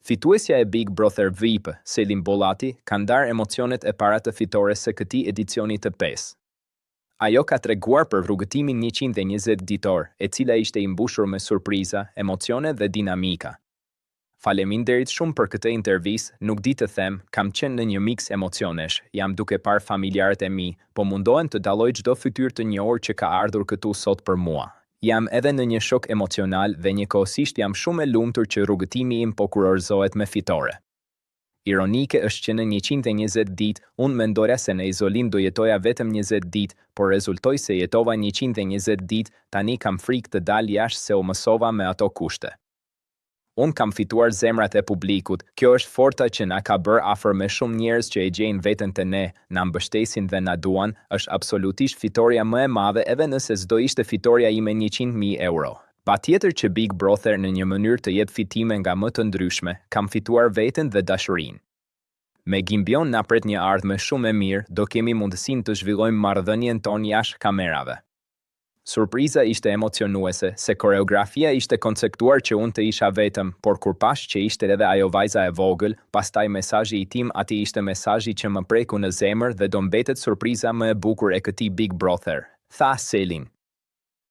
Fituesja e Big Brother VIP, Selim Bollati, ka ndarë emocionet e para të fitores së këtij edicioni të 5. Ajo ka treguar për rrugëtimin 120 ditor, e cila ishte i mbushur me surpriza, emocione dhe dinamika. Faleminderit shumë për këtë intervistë, nuk di të them, kam qenë në një miks emocionesh, jam duke parë familjarët e mi, po mundohem të dalloj çdo fytyrë të njohur që ka ardhur këtu sot për mua. Jam edhe në një shok emocional dhe njëkohësisht jam shumë e lumtur që rrugëtimi im po kurorëzohet me fitore. Ironike është që në 120 ditë, unë mendoja se në izolim do jetoja vetëm 20 ditë, por rezultoi se jetova 120 ditë, tani kam frikë të dal jashtë se u mësova me ato kushte. Unë kam fituar zemrat e publikut, kjo është forta që na ka bërë afër me shumë njerëz që e gjejnë veten te ne, na mbështesin dhe na duan, është absolutisht fitoria më e madhe edhe nëse s'do ishte fitoria ime 100.000 euro. Patjetër që Big Brother në një mënyrë të jep fitime nga më të ndryshme, kam fituar veten dhe dashurinë. Me Gimbion na pret një ardhmë shumë e mirë, do kemi mundësinë të zhvillojmë marrëdhënien tonë jashtë kamerave. Surpriza ishte emocionuese, se koreografia ishte konceptuar që unë të isha vetëm, por kur pash që ishte edhe ajo vajza e vogël, pastaj mesazhi i tim ati ishte mesazhi që më preku në zemër dhe do mbetet surpriza më e bukur e këtij Big Brother, tha Selim.